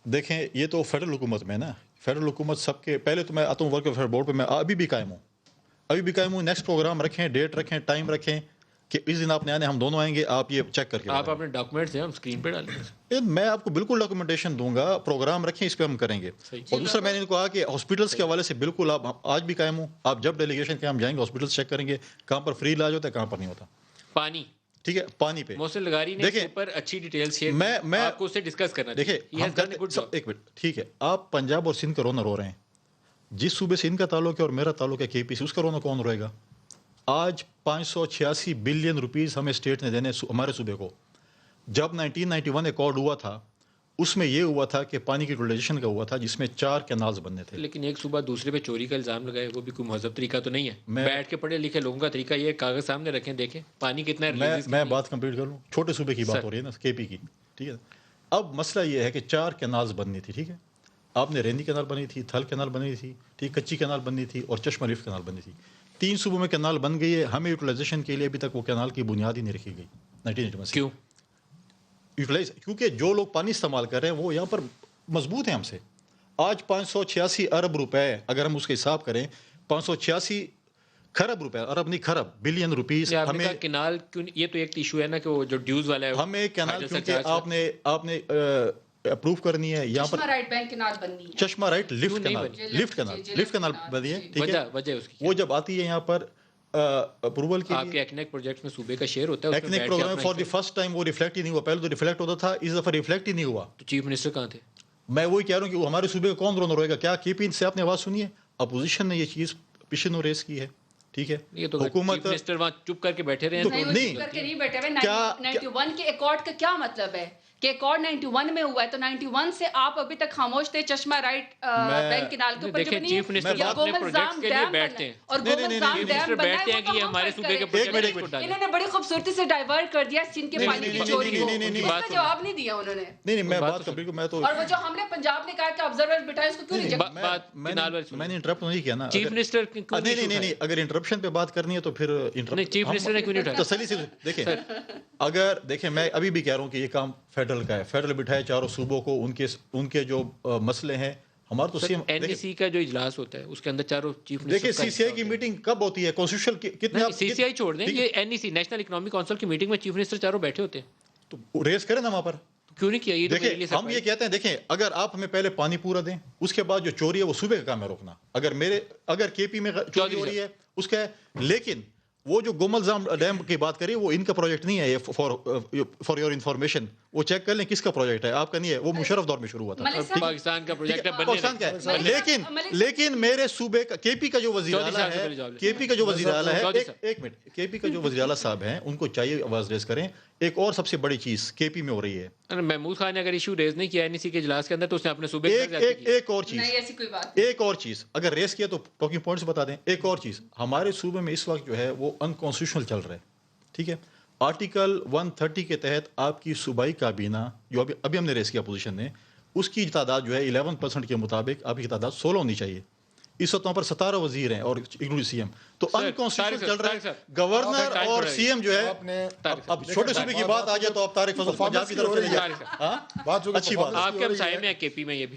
دیکھیں یہ تو فیڈرل حکومت میں نا، فیڈرل حکومت سب کے پہلے تو میں آتا ہوں ورک ویلفیئر بورڈ پہ، میں ابھی بھی قائم ہوں، نیکسٹ پروگرام رکھیں، ڈیٹ رکھیں، ٹائم رکھیں کہ اس دن آپ نے آنے، ہم دونوں آئیں گے، آپ یہ چیک کر کے آپ اپنے ڈاکومنٹس ہیں ہم اسکرین پہ ڈالیں گے. میں آپ کو بالکل ڈاکومنٹیشن دوں گا، پروگرام رکھیں، اس پہ ہم کریں گے. اور دوسرا میں نے کہا کہ ہاسپٹلس کے حوالے سے بالکل آپ آج بھی قائم ہوں، آپ جب ڈیلیگیشن کے ہم جائیں گے ہاسپٹلس چیک کریں گے کہاں پر فری علاج ہوتا ہے کہاں پر نہیں ہوتا. پانی ٹھیک ہے، پانی پہ محسن لغاری نے اس پر اچھی ڈیٹیل شیئر کی، میں آپ کو اس سے ڈسکس کرنا دیکھیں ہم کرتے ایک منٹ، ٹھیک ہے، آپ پنجاب اور سندھ کا رونا رو رہے ہیں، جس صوبے سے ان کا تعلق ہے اور میرا تعلق ہے KP سے، اس کا رونا کون روئے گا؟ آج 586 بلین روپیز ہمیں اسٹیٹ نے دینے ہمارے صوبے کو. جب 1991 ایکارڈ ہوا تھا اس میں یہ ہوا تھا کہ پانی کی یوٹیلائزیشن کا ہوا تھا جس میں 4 کینالز بننے تھے. لیکن ایک صوبہ دوسرے پہ چوری کا الزام لگائے، وہ بھی کوئی مہذب طریقہ تو نہیں ہے. بیٹھ کے پڑھے لکھے لوگوں کا طریقہ یہ کاغذ سامنے رکھیں، دیکھیں پانی کتنا ہے. میں بات کمپلیٹ کر لوں، چھوٹے صوبے کی بات ہو رہی ہے نا، KP کی، ٹھیک ہے. اب مسئلہ یہ ہے کہ 4 کینالز بننی تھی، ٹھیک ہے. آپ نے رینی کینال بنی تھی، تھل کینال بنی تھی، ٹھیک، کچی کینال بننی تھی اور چشمہ لیف کینال بنی تھی. 3 صوبوں میں کینال بن گئی ہے، ہمیں یوٹیلائزیشن کے لیے ابھی تک وہ کینال کی بنیاد ہی نہیں رکھی گئی 1981 سے. کیوں؟ یوٹیلائز کیونکہ جو لوگ پانی استعمال کر رہے ہیں وہ یہاں پر مضبوط ہیں ہم سے. آج 586 ارب روپے، اگر ہم اس کا حساب کریں 586 خرب روپے، ارب نہیں خرب، بلین روپیز ہمیں کینال. یہ تو ایک ایشو ہے نا کہ وہ جو ڈیوز والا ہے، ہمیں کینال کیونکہ آپ نے اپروو کرنی ہے یہاں پر. رائٹ بینک کینال بننی ہے، چشمہ رائٹ لفٹ کینال بنی ہے، ٹھیک ہے. وجہ اس کی وہ جب آتی ہے یہاں پر اپروول کے آپ کے ایکنیک پروجیکٹ میں صوبے کا شیئر ہوتا ہے، ایکنیک program for the first time وہ ریفلیکٹ ہی نہیں ہوا. پہلے تو ریفلیکٹ ہوتا تھا، اس دفعہ ریفلیکٹ ہی نہیں ہوا. تو چیف منسٹر کہاں تھے؟ میں وہی کہہ رہا ہوں کہ وہ ہمارے صوبے کا کون رونا روئے گا؟ کیا KP سے آپ نے آواز سنی ہے؟ اپوزیشن نے یہ چیز پیشن و ریس کی ہے، ٹھیک ہے. یہ تو حکومت منسٹر وہاں چپ کر کے بیٹھے رہے ہیں. نہیں کر کے نہیں بیٹھے ہوئے. 91 کے ایکارڈ کا کیا مطلب ہے کہ ایکارڈ 91 میں ہوا ہے تو 91 سے آپ ابھی تک خاموش تھے چشمہ رائٹ بینک کینال کے اوپر. دیکھیں چیف منسٹر اپنے پروجیکٹس کے لیے بیٹھتے ہیں اور گومزام ڈیم بیٹھتے ہیں کہ یہ ہمارے صوبے کے پروجیکٹ کو ڈالیں. انہوں نے بڑی خوبصورتی سے ڈائیورٹ کر دیا سندھ کے پانی کی چوری کو، اس کا جواب نہیں دیا انہوں نے. نہیں میں بات کر بالکل میں تو، اور وہ جو ہم نے پنجاب نے کہا کہ آبزرور بٹھائے اس کو کیوں نہیں جگہ. میں نے انٹرپٹ نہیں کیا نا. چیف منسٹر نہیں اگر انٹرپشن پہ بات کرنی ہے تو پھر چیف منسٹر نے کیوں نہیں اٹھایا؟ تسلی سے دیکھیں، اگر دیکھیں میں ابھی بھی کہہ رہا ہوں کہ یہ کام فیڈرل کا ہے. فیڈرل بٹھائے چاروں صوبوں کو، ان کے جو مسئلے ہیں. ہمارا تو NEC کا جو اجلاس ہوتا ہے اس کے اندر چاروں چیف دیکھیں CCI کی میٹنگ کب ہوتی ہے؟ کانسٹیٹیوشنل کتنے CCI چھوڑ دیں، یہ NEC نیشنل اکنامک کونسل کی میٹنگ میں چیف منسٹر چاروں بیٹھے ہوتے ہیں. تو ریز کریں نا وہاں پر. کیوں نہیں کیا؟ یہ دیکھیں ہم یہ کہتے ہیں، دیکھیں اگر آپ ہمیں پہلے پانی پورا دیں، اس کے بعد جو چوری ہے وہ صوبے کا کام ہے روکنا. اگر KP میں چوری ہو رہی ہے اس کا ہے. لیکن وہ جو گوملزام ڈیم کی بات کری وہ ان کا پروجیکٹ نہیں ہے. فار یور انفارمیشن وہ چیک کر لیں کس کا پروجیکٹ ہے، آپ کا نہیں ہے. وہ مشرف دور میں شروع ہوا تھا، پاکستان کا پروجیکٹ ہے، پاکستان کا ہے. لیکن میرے صوبے کا KP کا جو وزیر اعلیٰ ہے، KP کا جو وزیر اعلیٰ ہے، ایک منٹ، KP کا جو وزیر اعلیٰ صاحب ہیں ان کو چاہیے آواز ریز کریں. ایک اور سب سے بڑی چیز KP میں ہو رہی ہے، محمود خان نے اگر ایشو ریز نہیں کیا NEC کے اجلاس کے اندر تو اس نے اپنے صوبے ایک اور چیز اگر ریز کیا تو ٹاکنگ پوائنٹس بتا دیں. ایک اور چیز ہمارے صوبے میں اس وقت جو ہے وہ انکانسٹیٹیوشنل چل رہا ہے، ٹھیک ہے. آرٹیکل 130 کے تحت آپ کی صوبائی کابینہ جو ابھی ہم نے ریز کیا اپوزیشن نے، اس کی تعداد جو ہے 11% کے مطابق آپ کی تعداد 16 ہونی چاہیے. اس وقت وہاں پر 17 وزیر ہیں اور CM. تو انکانسٹیٹیوشنل چل رہا ہے. گورنر اور CM جو ہے، اب چھوٹے صوبے کی بات آ جائے تو آپ طارق فضل پنجاب کی طرف چلے جائیں. اچھی بات آپ کے سائے میں KP میں یہ بھی